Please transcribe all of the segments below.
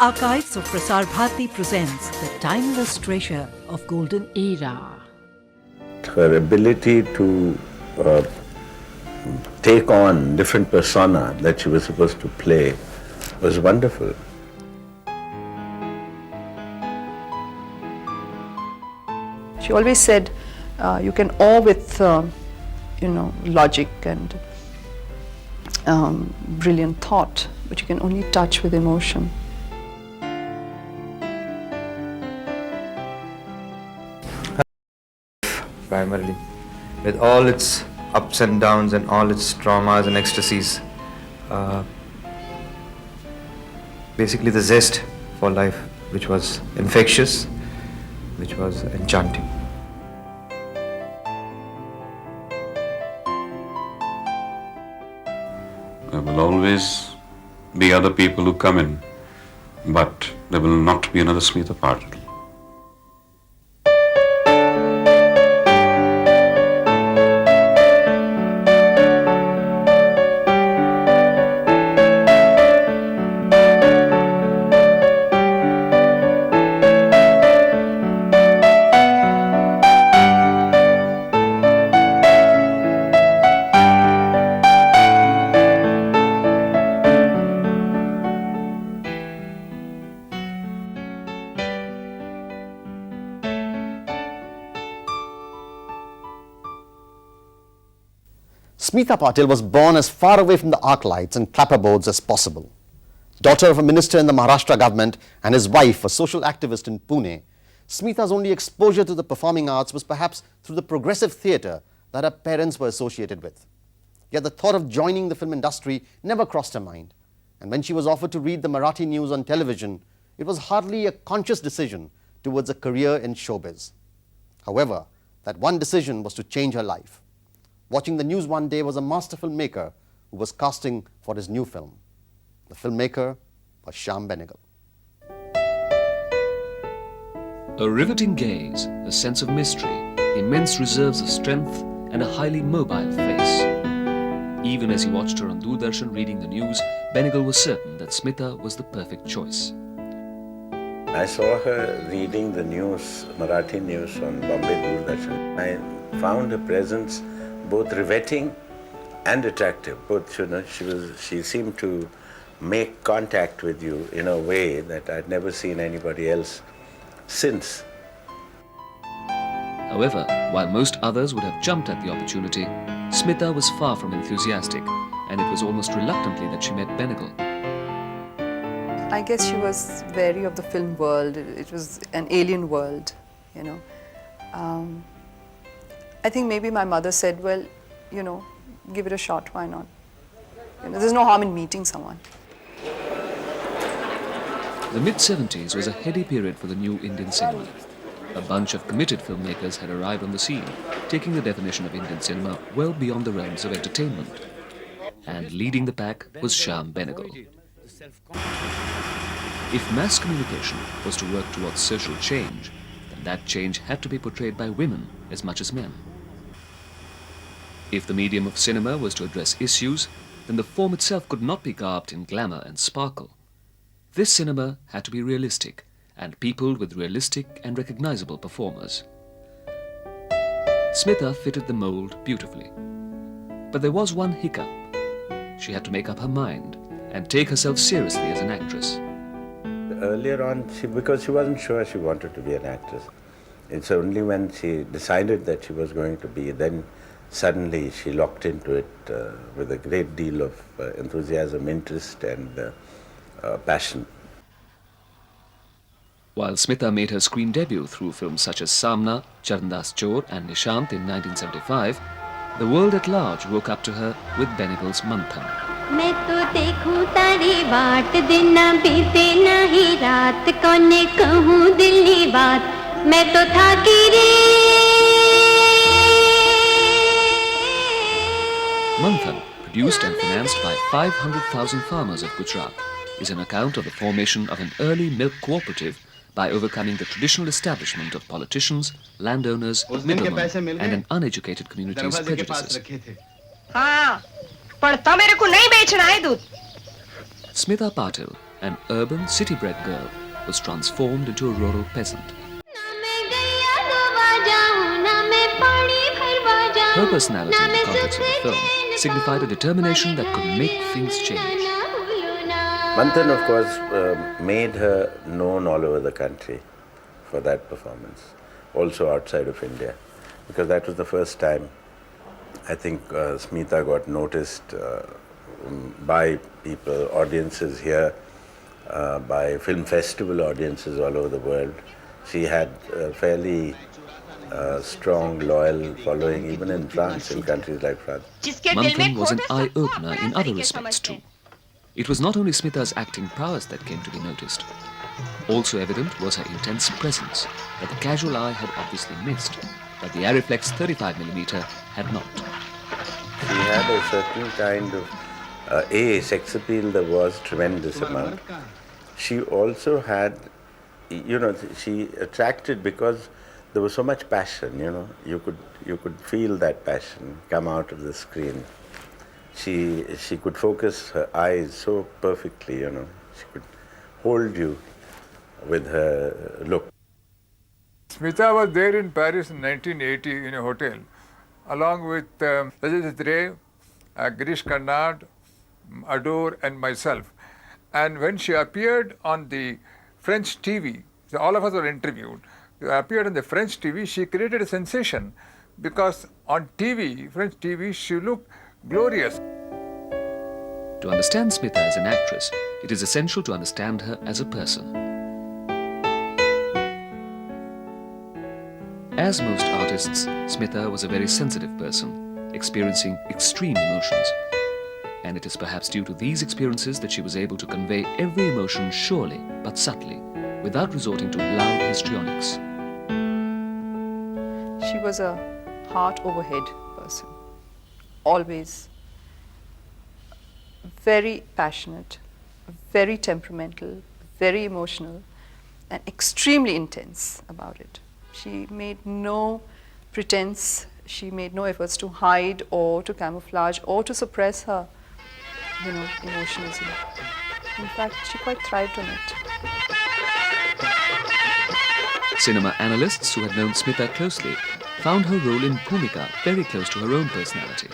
archives of Prasar Bharati presents the timeless treasure of golden era. Her ability to take on different persona that she was supposed to play was wonderful. She always said, you can awe with, logic and brilliant thought, but you can only touch with emotion. Primarily, with all its ups and downs and all its traumas and ecstasies, basically the zest for life, which was infectious, which was enchanting. There will always be other people who come in, but there will not be another Smita Patil. Smita Patil was born as far away from the arc lights and clapperboards as possible. Daughter of a minister in the Maharashtra government and his wife, a social activist in Pune, Smita's only exposure to the performing arts was perhaps through the progressive theatre that her parents were associated with. Yet the thought of joining the film industry never crossed her mind. And when she was offered to read the Marathi news on television, it was hardly a conscious decision towards a career in showbiz. However, that one decision was to change her life. Watching the news one day was a master filmmaker who was casting for his new film. The filmmaker was Shyam Benegal. A riveting gaze, a sense of mystery, immense reserves of strength, and a highly mobile face. Even as he watched her on Doordarshan reading the news, Benegal was certain that Smita was the perfect choice. I saw her reading the news, Marathi news on Bombay Doordarshan. I found her presence both riveting and attractive. Both, she seemed to make contact with you in a way that I'd never seen anybody else since. However, while most others would have jumped at the opportunity, Smita was far from enthusiastic, and it was almost reluctantly that she met Benegal. I guess she was wary of the film world. It was an alien world, I think maybe my mother said, well, give it a shot, why not? There's no harm in meeting someone. The mid-70s was a heady period for the new Indian cinema. A bunch of committed filmmakers had arrived on the scene, taking the definition of Indian cinema well beyond the realms of entertainment. And leading the pack was Shyam Benegal. If mass communication was to work towards social change, then that change had to be portrayed by women as much as men. If the medium of cinema was to address issues, then the form itself could not be garbed in glamour and sparkle. This cinema had to be realistic and peopled with realistic and recognizable performers. Smita fitted the mold beautifully. But there was one hiccup. She had to make up her mind and take herself seriously as an actress. Earlier on, because she wasn't sure she wanted to be an actress. It's only when she decided that she was going to be, then suddenly she locked into it with a great deal of enthusiasm, interest and passion. While Smita made her screen debut through films such as Samna, Charandas Chor and Nishant in 1975, the world at large woke up to her with Benegal's Manthan. मैं तो देखूं तारी बाट दिन ना बीते ना ही रात कौने कहूँ दिल्ली बात मैं तो थाकी रे Manthan, produced and financed by 500,000 farmers of Gujarat, is an account of the formation of an early milk cooperative by overcoming the traditional establishment of politicians, landowners, middlemen and an uneducated community's prejudices. Smita Patil an urban, city-bred girl was transformed into a rural peasant. Her personality in the context of the film signified a determination that could make things change. Manthan, of course, made her known all over the country for that performance, also outside of India, because that was the first time I think Smita got noticed by people, audiences here, by film festival audiences all over the world. She had a fairly strong, loyal following even in France, in countries like France. Manthan was an eye-opener in other respects too. It was not only Smita's acting prowess that came to be noticed. Also evident was her intense presence that the casual eye had obviously missed, but the Ariflex 35mm had not. She had a certain kind of sex appeal that was tremendous amount. She also had, she attracted because there was so much passion, you could feel that passion come out of the screen. She could focus her eyes so perfectly, she could hold you with her look. Smita was there in Paris in 1980 in a hotel, along with Rajat Ray, Girish Karnad, Ador and myself. And when she appeared on the French TV, so all of us were interviewed, she appeared on the French TV, she created a sensation because on TV, French TV, she looked glorious. To understand Smita as an actress, it is essential to understand her as a person. As most artists, Smita was a very sensitive person, experiencing extreme emotions. And it is perhaps due to these experiences that she was able to convey every emotion surely but subtly, without resorting to loud histrionics. She was a heart over head person, always very passionate, very temperamental, very emotional, and extremely intense about it. She made no pretense, she made no efforts to hide or to camouflage or to suppress her, emotions. In fact, she quite thrived on it. Cinema analysts who had known Smita closely found her role in Bhumika very close to her own personality.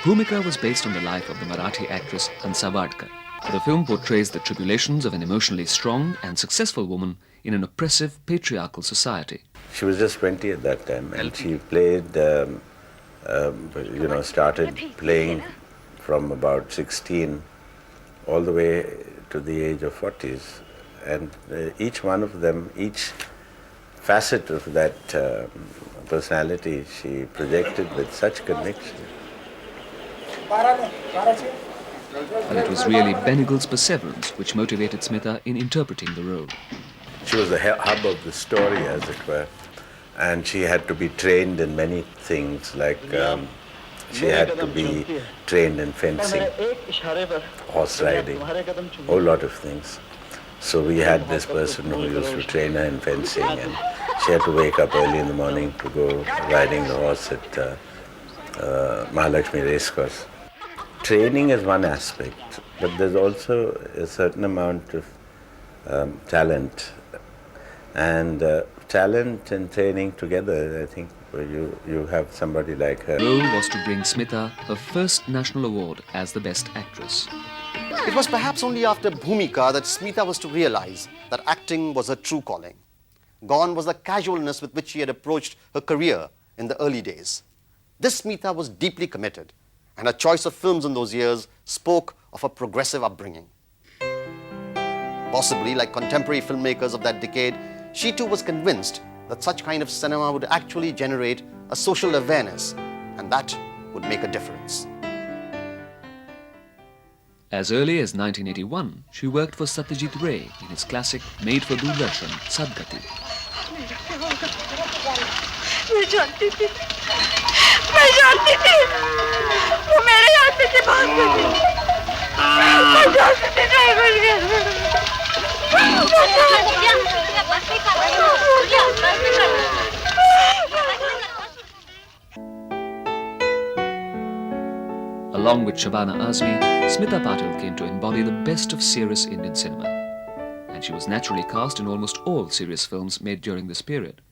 Bhumika was based on the life of the Marathi actress Hansa Vadkar. The film portrays the tribulations of an emotionally strong and successful woman in an oppressive patriarchal society. She was just 20 at that time, and she played, started playing from about 16 all the way to the age of 40s. And each one of them, each facet of that personality, she projected with such conviction. And it was really Bennigal's perseverance which motivated Smita in interpreting the role. She was the hub of the story, as it were, and she had to be trained in many things, like she had to be trained in fencing, horse riding, a whole lot of things. So we had this person who used to train her in fencing, and she had to wake up early in the morning to go riding the horse at Mahalakshmi Racecourse. Training is one aspect, but there's also a certain amount of talent. And talent and training together, I think you have somebody like her. The role was to bring Smita her first national award as the Best Actress. It was perhaps only after Bhumika that Smita was to realize that acting was her true calling. Gone was the casualness with which she had approached her career in the early days. This Smita was deeply committed, and her choice of films in those years spoke of a progressive upbringing. Possibly, like contemporary filmmakers of that decade, she too was convinced that such kind of cinema would actually generate a social awareness, and that would make a difference. As early as 1981, she worked for Satyajit Ray in his classic made-for-Doordarshan, Sadgati. Along with with Shabana Azmi, Smita Patil came to embody the best of serious Indian cinema. And she was naturally cast in almost all serious films made during this period.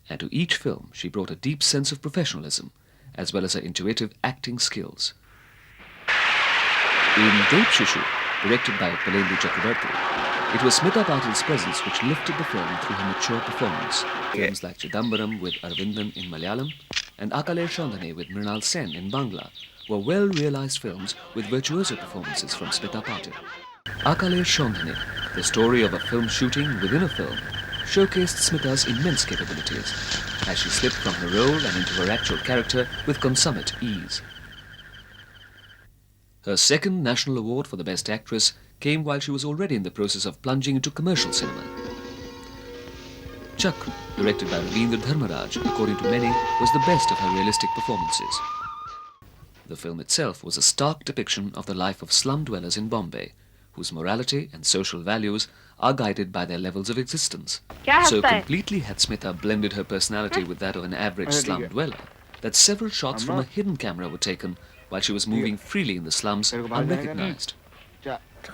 And to each film, she brought a deep sense of professionalism, as well as her intuitive acting skills. In Dev Shishu, directed by Palendu Chakrabarti, it was Smita Patil's presence which lifted the film through her mature performance. Films like Chidambaram with Arvindan in Malayalam and Akale Shandhane with Mrinal Sen in Bangla were well-realized films with virtuoso performances from Smita Patil. Akale Shandhane, the story of a film shooting within a film, showcased Smita's immense capabilities as she slipped from her role and into her actual character with consummate ease. Her second national award for the Best Actress came while she was already in the process of plunging into commercial cinema. Chakra, directed by Ravindra Dharmaraj, according to many, was the best of her realistic performances. The film itself was a stark depiction of the life of slum dwellers in Bombay, whose morality and social values are guided by their levels of existence. So completely had Smita blended her personality with that of an average slum dweller that several shots from a hidden camera were taken while she was moving freely in the slums unrecognized.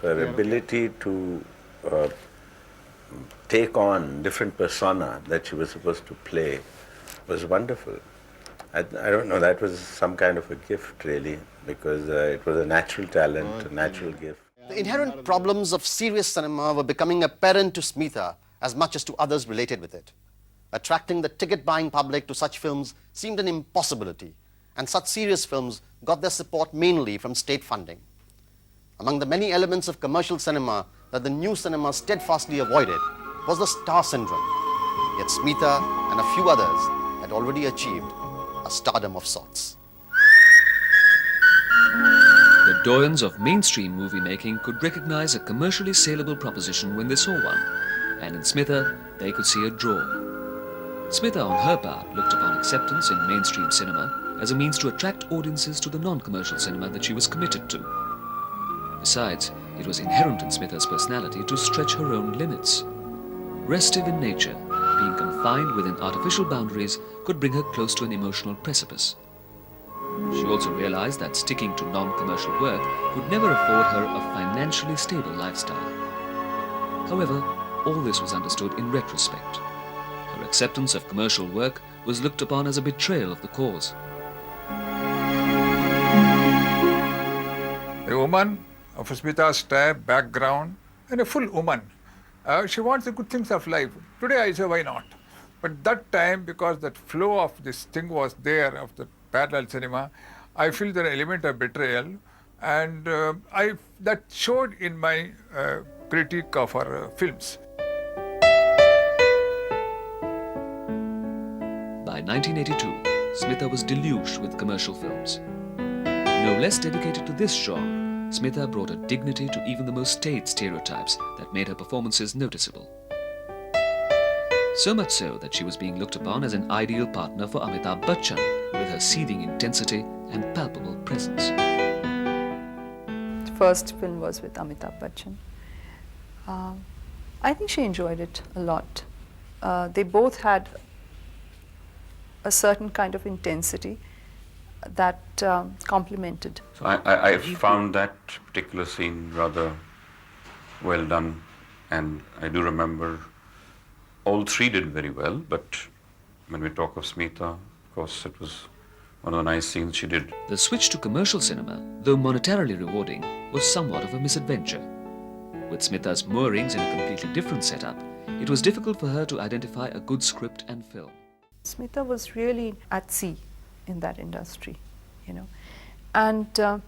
Her ability to take on different persona that she was supposed to play was wonderful. I don't know, that was some kind of a gift really, because it was a natural talent, a natural gift. The inherent problems of serious cinema were becoming apparent to Smita as much as to others related with it. Attracting the ticket-buying public to such films seemed an impossibility, and such serious films got their support mainly from state funding. Among the many elements of commercial cinema that the new cinema steadfastly avoided was the star syndrome. Yet Smita and a few others had already achieved a stardom of sorts. The doyens of mainstream movie making could recognize a commercially saleable proposition when they saw one, and in Smita they could see a draw. Smita, on her part, looked upon acceptance in mainstream cinema as a means to attract audiences to the non-commercial cinema that she was committed to. Besides, it was inherent in Smita's personality to stretch her own limits. Restive in nature, being confined within artificial boundaries could bring her close to an emotional precipice. She also realized that sticking to non-commercial work could never afford her a financially stable lifestyle. However, all this was understood in retrospect. Her acceptance of commercial work was looked upon as a betrayal of the cause. A woman of Smita's type, background, and a full woman. She wants the good things of life. Today I say, why not? But that time, because that flow of this thing was there, of the parallel cinema, I feel there an element of betrayal, and that showed in my critique of her films. By 1982, Smita was deluged with commercial films. No less dedicated to this genre, Smita brought a dignity to even the most staid stereotypes that made her performances noticeable. So much so that she was being looked upon as an ideal partner for Amitabh Bachchan, with her seething intensity and palpable presence. The first film was with Amitabh Bachchan. I think she enjoyed it a lot. They both had a certain kind of intensity that complemented. So I found that particular scene rather well done, and I do remember all three did very well, but when we talk of Smita, of course, it was one of the nice scenes she did. The switch to commercial cinema, though monetarily rewarding, was somewhat of a misadventure. With Smita's moorings in a completely different setup, it was difficult for her to identify a good script and film. Smita was really at sea in that industry, you know, and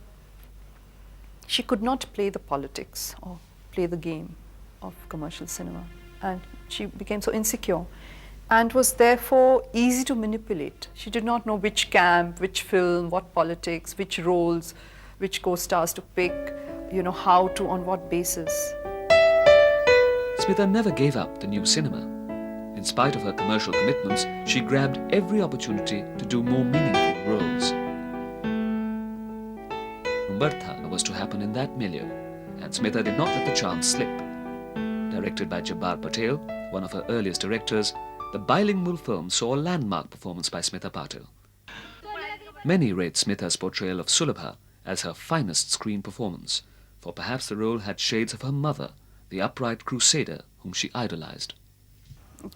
she could not play the politics or play the game of commercial cinema, and she became so insecure and was therefore easy to manipulate. She did not know which camp, which film, what politics, which roles, which co-stars to pick, you know, how to, on what basis. Smita never gave up the new cinema. In spite of her commercial commitments, she grabbed every opportunity to do more meaningful roles. Umbartha was to happen in that milieu, and Smita did not let the chance slip. Directed by Jabbar Patel, one of her earliest directors, the bilingual film saw a landmark performance by Smita Patil. Many rate Smita's portrayal of Sulabha as her finest screen performance, for perhaps the role had shades of her mother, the upright crusader whom she idolized.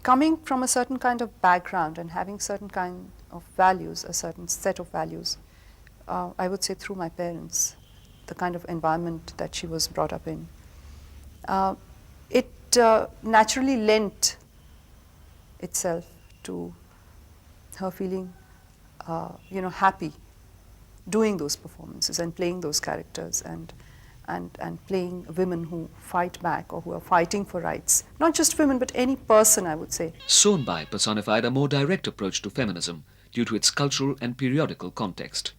Coming from a certain kind of background and having certain kind of values, a certain set of values, I would say through my parents, the kind of environment that she was brought up in, it naturally lent itself to her feeling, happy doing those performances and playing those characters and playing women who fight back or who are fighting for rights. Not just women, but any person, I would say. Sonbai personified a more direct approach to feminism due to its cultural and periodical context.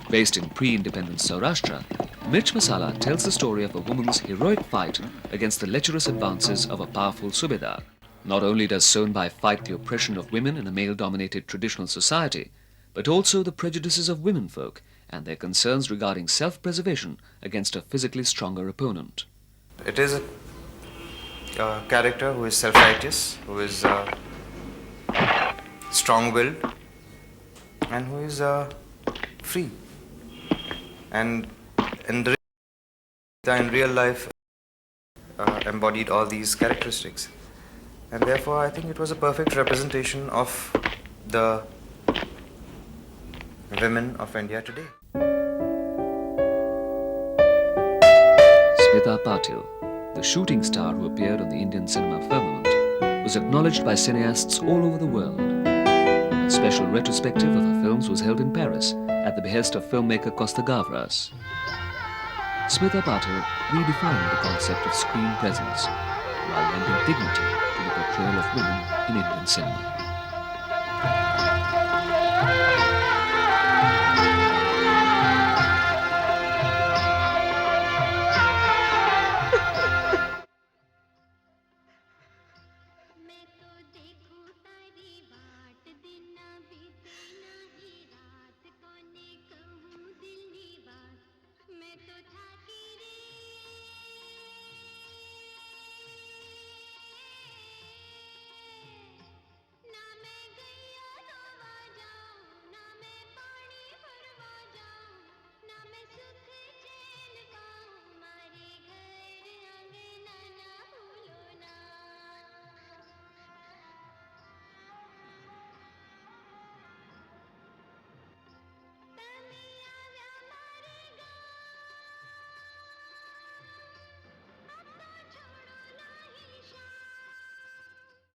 Based in pre-independence Saurashtra, Mirch Masala tells the story of a woman's heroic fight against the lecherous advances of a powerful Subedar. Not only does Sonbai fight the oppression of women in a male-dominated traditional society, but also the prejudices of womenfolk and their concerns regarding self-preservation against a physically stronger opponent. It is a character who is self-righteous, who is strong-willed, and who is free. And in real life embodied all these characteristics. And therefore I think it was a perfect representation of the women of India today. Smita Patil, the shooting star who appeared on the Indian cinema firmament, was acknowledged by cineasts all over the world. A special retrospective of her films was held in Paris at the behest of filmmaker Costa Gavras. Smita Patil redefined the concept of screen presence while lending dignity to the portrayal of women in Indian cinema.